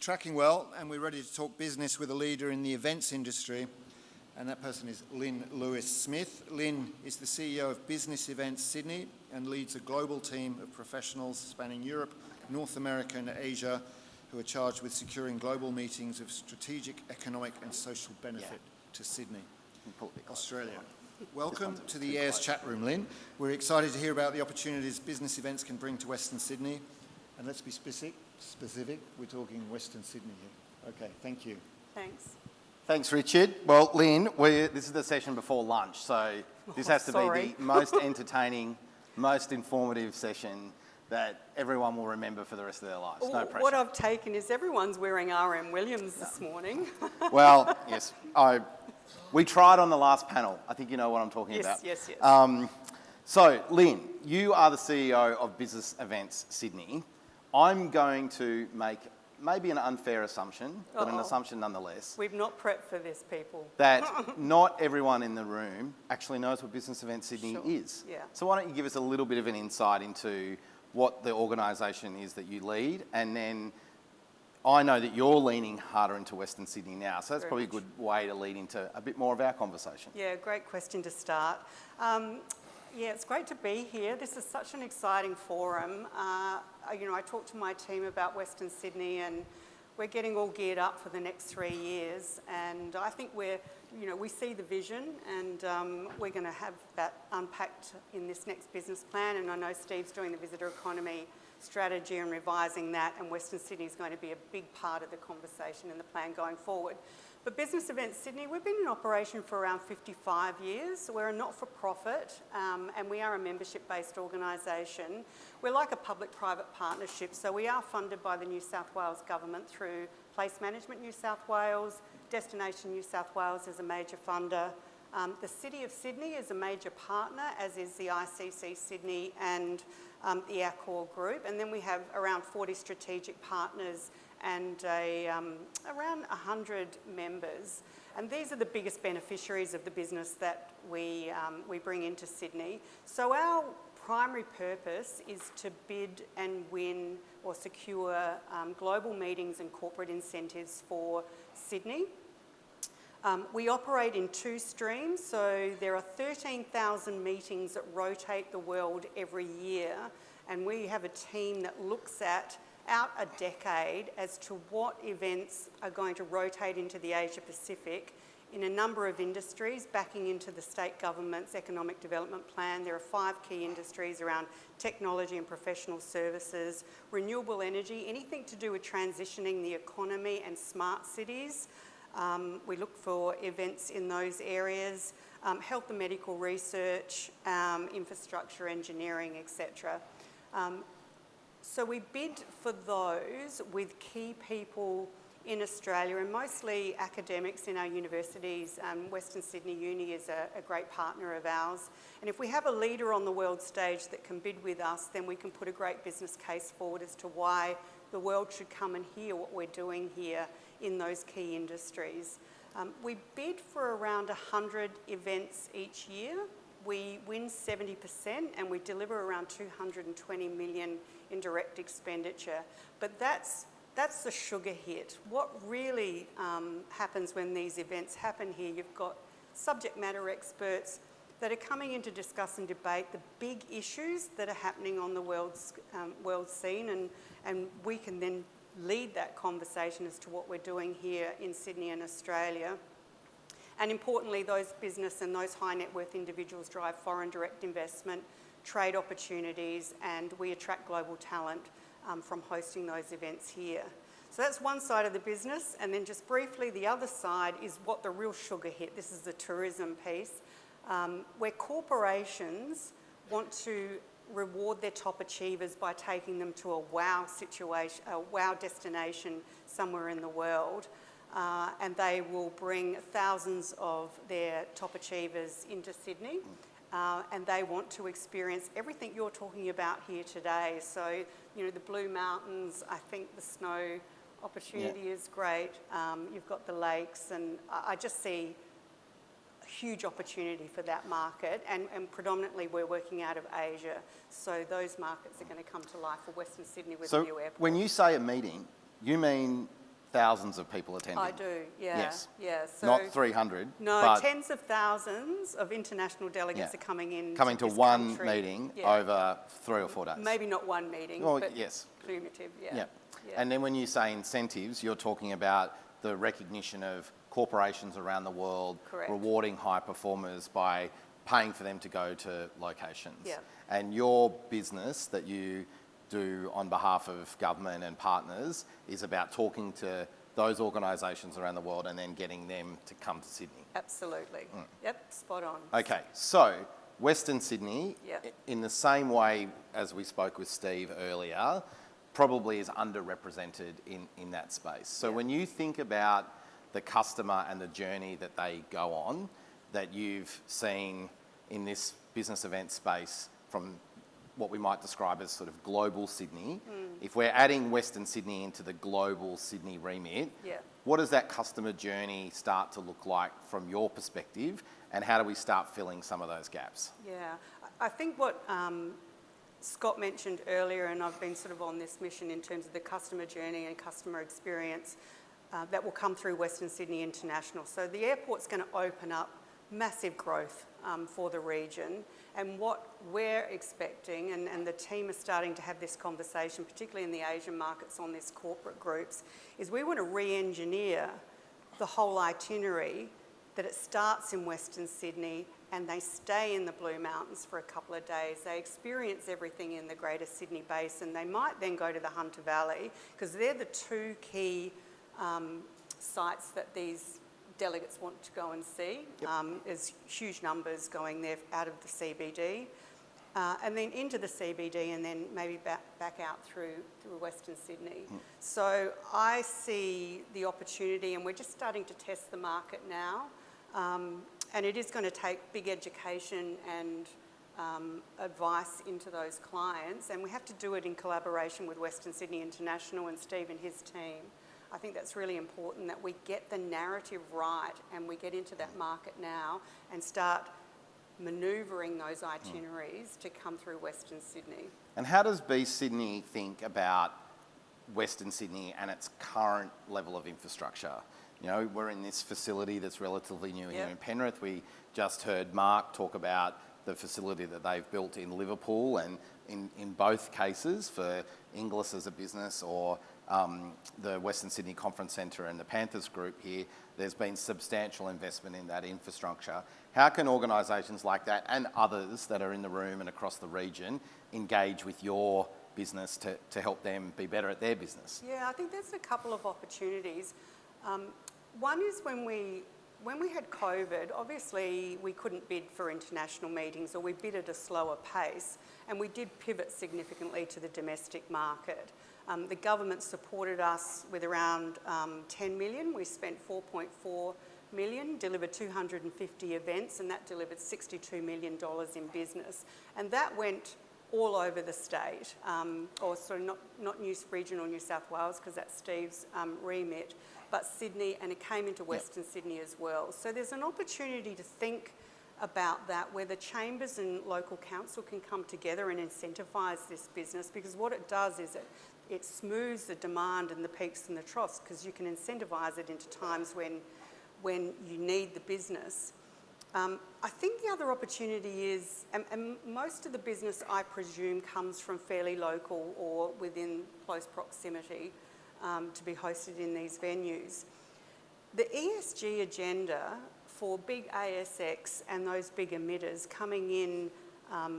Tracking well, and we're ready to talk business with a leader in the events industry, and that person is Lynn Lewis-Smith. Lynn is the CEO of Business Events Sydney and leads a global team of professionals spanning Europe, North America and Asia who are charged with securing global meetings of strategic, economic and social benefit to Sydney, Australia. Welcome to the Airs chat room, Lynn. We're excited to hear about the opportunities business events can bring to Western Sydney. And let's be specific, we're talking Western Sydney here. Okay, thank you. Thanks. Thanks, Richard. Well, Lynn, this is the session before lunch, so this has to be the most entertaining, most informative session that everyone will remember for the rest of their lives. No pressure. What I've taken is everyone's wearing R.M. Williams this morning. Well, yes, we tried on the last panel. I think you know what I'm talking about. Yes. So, Lynn, you are the CEO of Business Events Sydney. I'm going to make maybe an unfair assumption, but an assumption nonetheless. We've not prepped for this, people. That not everyone in the room actually knows what Business Events Sydney is. Yeah. So why don't you give us a little bit of an insight into what the organisation is that you lead, and then I know that you're leaning harder into Western Sydney now, so that's probably a good way to lead into a bit more of our conversation. Yeah, great question to start. Yeah, it's great to be here. This is such an exciting forum. I talked to my team about Western Sydney and we're getting all geared up for the next 3 years. And I think we see the vision and we're going to have that unpacked in this next business plan. And I know Steve's doing the visitor economy strategy and revising that, and Western Sydney is going to be a big part of the conversation and the plan going forward. But Business Events Sydney, we've been in operation for around 55 years. We're a not-for-profit and we are a membership-based organisation. We're like a public-private partnership, so we are funded by the New South Wales Government through Place Management New South Wales, Destination New South Wales is a major funder. The City of Sydney is a major partner, as is the ICC Sydney and the Accor Group. And then we have around 40 strategic partners and around 100 members. And these are the biggest beneficiaries of the business that we bring into Sydney. So our primary purpose is to bid and win or secure global meetings and corporate incentives for Sydney. We operate in 2 streams, so there are 13,000 meetings that rotate the world every year, and we have a team that looks at out a decade as to what events are going to rotate into the Asia Pacific in a number of industries, backing into the state government's economic development plan. There are 5 key industries around technology and professional services, renewable energy, anything to do with transitioning the economy and smart cities. We look for events in those areas, health and medical research, infrastructure, engineering, etc. So we bid for those with key people in Australia and mostly academics in our universities. Western Sydney Uni is a great partner of ours. And if we have a leader on the world stage that can bid with us, then we can put a great business case forward as to why the world should come and hear what we're doing here in those key industries. We bid for around 100 events each year. We win 70% and we deliver around 220 million in direct expenditure. But that's the sugar hit. What really happens when these events happen here, you've got subject matter experts that are coming in to discuss and debate the big issues that are happening on the world scene, and we can then lead that conversation as to what we're doing here in Sydney and Australia. And importantly, those business and those high net worth individuals drive foreign direct investment, trade opportunities, and we attract global talent from hosting those events here. So that's one side of the business, and then just briefly, the other side is what the real sugar hit. This is the tourism piece, where corporations want to reward their top achievers by taking them to a wow situation, a wow destination somewhere in the world. And they will bring thousands of their top achievers into Sydney, and they want to experience everything you're talking about here today. So, the Blue Mountains, I think the snow opportunity is great. You've got the lakes, and I just see huge opportunity for that market, and predominantly we're working out of Asia, so those markets are going to come to life for Western Sydney with the new airport. When you say a meeting, you mean thousands of people attending. I do, yeah. Yes. Yeah. So Not 300. no, but tens of thousands of international delegates are coming in. coming to this one country. meeting Yeah. over 3 or 4 days. Maybe not one meeting, Well, but yes. cumulative, yeah. Yeah. Yeah. And then when you say incentives, you're talking about the recognition of corporations around the world Correct. rewarding high performers by paying for them to go to locations. Yeah. And your business that you do on behalf of government and partners is about talking to those organisations around the world and then getting them to come to Sydney. Absolutely. Yep, spot on. Okay, so Western Sydney, Yep. in the same way as we spoke with Steve earlier, probably is underrepresented in that space. So Yep. when you think about the customer and the journey that they go on, that you've seen in this business event space from what we might describe as sort of global Sydney, if we're adding Western Sydney into the global Sydney remit, Yeah. what does that customer journey start to look like from your perspective, and how do we start filling some of those gaps? Yeah, I think what Scott mentioned earlier, and I've been sort of on this mission in terms of the customer journey and customer experience that will come through Western Sydney International. So the airport's going to open up massive growth for the region, and what we're expecting, and the team are starting to have this conversation, particularly in the Asian markets on this corporate groups, is we want to re-engineer the whole itinerary, that it starts in Western Sydney and they stay in the Blue Mountains for a couple of days. They experience everything in the Greater Sydney Basin. They might then go to the Hunter Valley, because they're the two key sites that these delegates want to go and see. Yep. There's huge numbers going there out of the CBD. And then into the CBD, and then maybe back out through Western Sydney. So I see the opportunity, and we're just starting to test the market now, and it is going to take big education and advice into those clients, and we have to do it in collaboration with Western Sydney International and Steve and his team. I think that's really important, that we get the narrative right and we get into that market now and start manoeuvring those itineraries to come through Western Sydney. And how does B Sydney think about Western Sydney and its current level of infrastructure? You know, we're in this facility that's relatively new here in Penrith. We just heard Mark talk about the facility that they've built in Liverpool, and in both cases, for Inglis as a business or the Western Sydney Conference Centre and the Panthers Group here, there's been substantial investment in that infrastructure. How can organisations like that and others that are in the room and across the region engage with your business to help them be better at their business? Yeah, I think there's a couple of opportunities. One is when we had COVID, obviously we couldn't bid for international meetings, or we bid at a slower pace, and we did pivot significantly to the domestic market. The government supported us with around 10 million. We spent 4.4 million, delivered 250 events, and that delivered $62 million in business. And that went all over the state, or sorry, not regional New South Wales, because that's Steve's remit, but Sydney, and it came into Western Sydney as well. So there's an opportunity to think about that, where the chambers and local council can come together and incentivise this business, because what it does is it smooths the demand and the peaks and the troughs, because you can incentivise it into times when you need the business. I think the other opportunity is, and most of the business, I presume, comes from fairly local or within close proximity to be hosted in these venues. The ESG agenda for big ASX and those big emitters coming in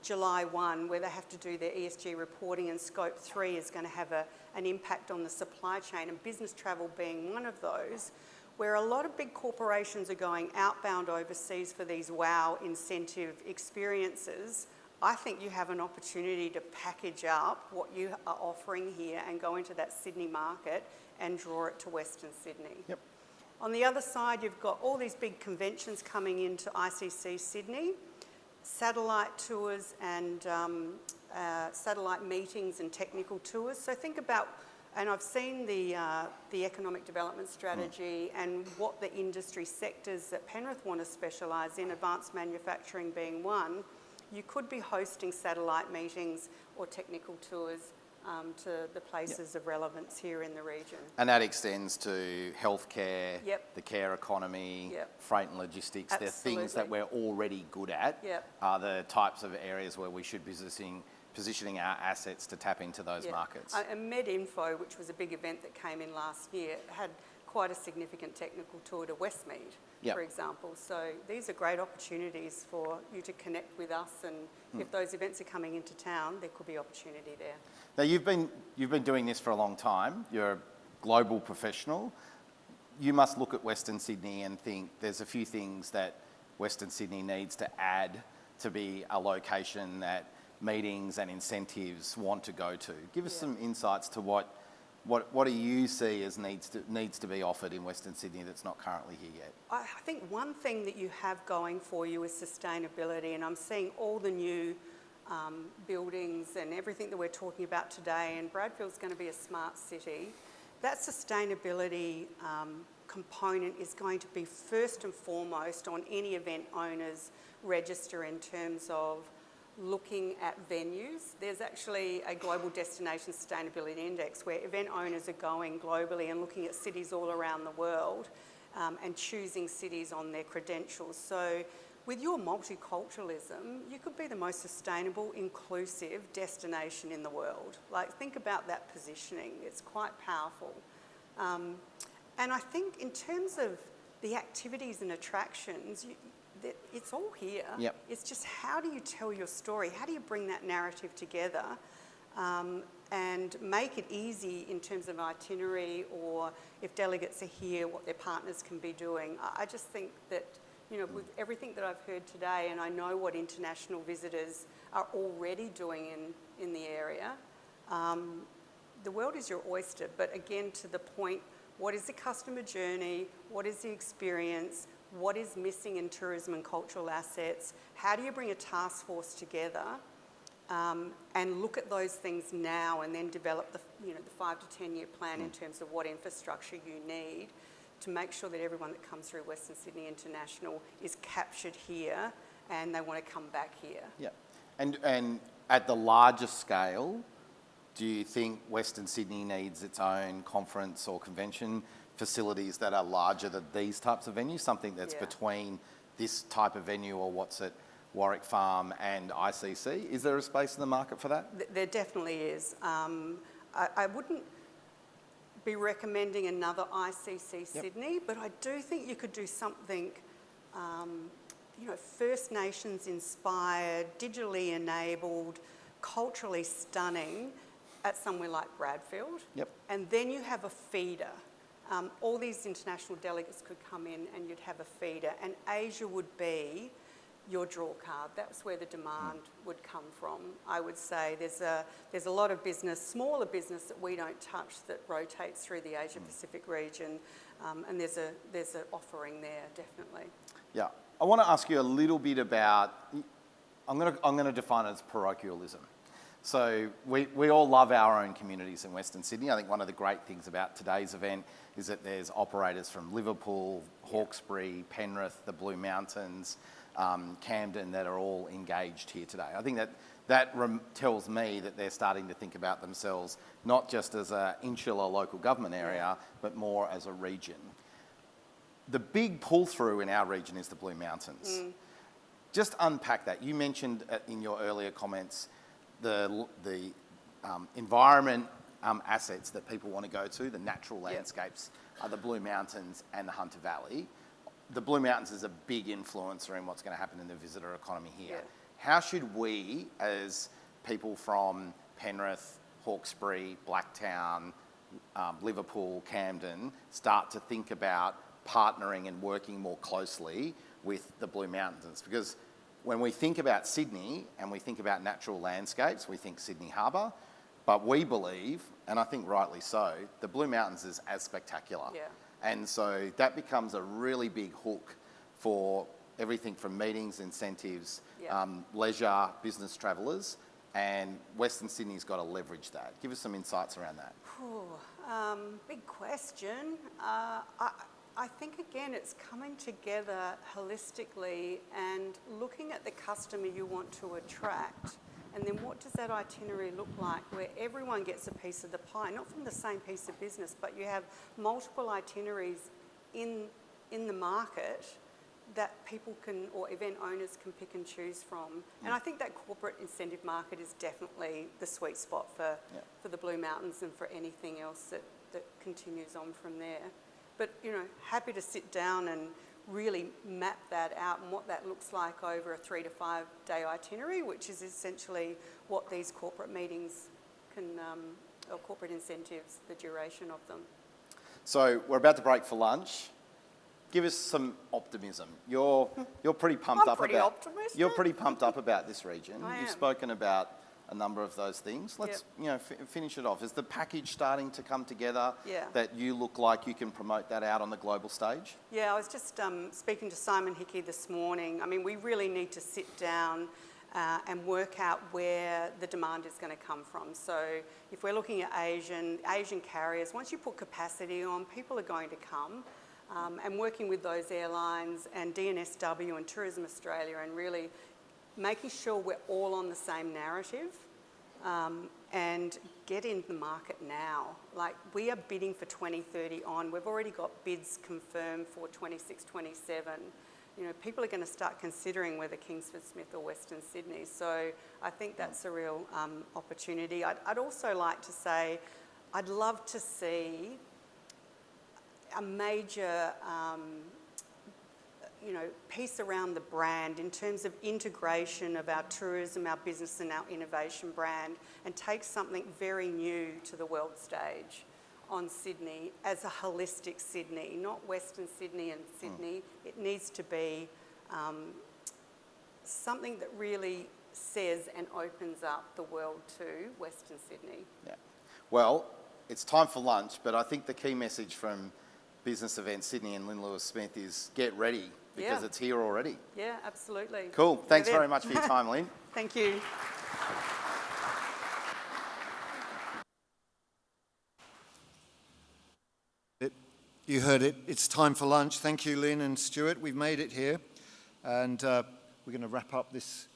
July 1, where they have to do their ESG reporting, and Scope 3 is going to have an impact on the supply chain, and business travel being one of those, where a lot of big corporations are going outbound overseas for these wow incentive experiences. I think you have an opportunity to package up what you are offering here and go into that Sydney market and draw it to Western Sydney. Yep. On the other side, you've got all these big conventions coming into ICC Sydney, satellite tours and satellite meetings and technical tours. So think about, and I've seen the economic development strategy and what the industry sectors that Penrith want to specialise in, advanced manufacturing being one. You could be hosting satellite meetings or technical tours to the places of relevance here in the region. And that extends to healthcare, Yep. the care economy, Yep. freight and logistics. They're things that we're already good at. Yep. Are the types of areas where we should be positioning our assets to tap into those markets. And MedInfo, which was a big event that came in last year, had quite a significant technical tour to Westmead, Yep. for example. So these are great opportunities for you to connect with us, and if those events are coming into town, there could be opportunity there. Now you've been doing this for a long time. You're a global professional. You must look at Western Sydney and think there's a few things that Western Sydney needs to add to be a location that meetings and incentives want to go to. Give us some insights to what do you see as needs to be offered in Western Sydney that's not currently here yet? I think one thing that you have going for you is sustainability, and I'm seeing all the new buildings and everything that we're talking about today, and Bradfield's going to be a smart city. That sustainability component is going to be first and foremost on any event owner's register in terms of looking at venues. There's actually a global destination sustainability index where event owners are going globally and looking at cities all around the world and choosing cities on their credentials. So with your multiculturalism, you could be the most sustainable, inclusive destination in the world. Like, think about that positioning. It's quite powerful. And I think in terms of the activities and attractions, it's all here. Yep. It's just, how do you tell your story? How do you bring that narrative together and make it easy in terms of itinerary, or if delegates are here, what their partners can be doing? I just think that, you know, with everything that I've heard today, and I know what international visitors are already doing in the area, the world is your oyster. But again, to the point, what is the customer journey? What is the experience? What is missing in tourism and cultural assets? How do you bring a task force together and look at those things now, and then develop the 5 to 10 year plan in terms of what infrastructure you need to make sure that everyone that comes through Western Sydney International is captured here and they want to come back here. Yeah. And at the larger scale, do you think Western Sydney needs its own conference or convention facilities that are larger than these types of venues, something that's between this type of venue or what's at Warwick Farm and ICC? Is there a space in the market for that? There definitely is. I wouldn't be recommending another ICC Sydney, but I do think you could do something First Nations inspired, digitally enabled, culturally stunning at somewhere like Bradfield. Yep. And then you have a feeder. All these international delegates could come in and you'd have a feeder, and Asia would be your draw card. That's where the demand would come from. I would say there's a lot of business, smaller business that we don't touch, that rotates through the Asia Pacific region, and there's an offering there, definitely. Yeah. I want to ask you a little bit about, I'm going to define it as parochialism. So we all love our own communities in Western Sydney. I think one of the great things about today's event is that there's operators from Liverpool, Hawkesbury, Penrith, the Blue Mountains, Camden, that are all engaged here today. I think that tells me that they're starting to think about themselves not just as an insular local government area, but more as a region. The big pull-through in our region is the Blue Mountains. Just unpack that. You mentioned in your earlier comments the environment assets that people want to go to, the natural landscapes, are the Blue Mountains and the Hunter Valley. The Blue Mountains is a big influencer in what's going to happen in the visitor economy here. How should we, as people from Penrith, Hawkesbury, Blacktown, Liverpool, Camden, start to think about partnering and working more closely with the Blue Mountains? Because when we think about Sydney and we think about natural landscapes, we think Sydney Harbour, but we believe, and I think rightly so, the Blue Mountains is as spectacular. Yeah. And so that becomes a really big hook for everything from meetings, incentives, leisure, business travellers, and Western Sydney's got to leverage that. Give us some insights around that. Big question. I think, again, it's coming together holistically and looking at the customer you want to attract And then what does that itinerary look like where everyone gets a piece of the pie, not from the same piece of business, but you have multiple itineraries in the market that people can, or event owners can pick and choose from. And I think that corporate incentive market is definitely the sweet spot for the Blue Mountains and for anything else that continues on from there. But, you know, happy to sit down and really map that out and what that looks like over a 3 to 5 day itinerary, which is essentially what these corporate meetings can, or corporate incentives, the duration of them. So we're about to break for lunch. Give us some optimism. You're pretty pumped up pretty about. optimistic. You're pretty pumped up about this region. I You've am. spoken about a number of those things. Let's finish it off. Is the package starting to come together? Yeah. That you look like you can promote that out on the global stage? Yeah, I was just speaking to Simon Hickey this morning. I mean, we really need to sit down and work out where the demand is going to come from. So if we're looking at Asian carriers, once you put capacity on, people are going to come. And working with those airlines and DNSW and Tourism Australia and really making sure we're all on the same narrative and get into the market now. Like, we are bidding for 2030 on. We've already got bids confirmed for 26, 27. You know, people are going to start considering whether Kingsford Smith or Western Sydney. So I think that's a real opportunity. I'd also like to say I'd love to see a major piece around the brand in terms of integration of our tourism, our business and our innovation brand, and take something very new to the world stage on Sydney as a holistic Sydney, not Western Sydney and Sydney. It needs to be something that really says and opens up the world to Western Sydney. Yeah. Well, it's time for lunch, but I think the key message from Business Events Sydney and Lynn Lewis-Smith is get ready, because it's here already. Yeah, absolutely. Cool. Thanks very much for your time, Lynn. Thank you. You heard it. It's time for lunch. Thank you, Lynn and Stuart. We've made it here, and we're going to wrap up this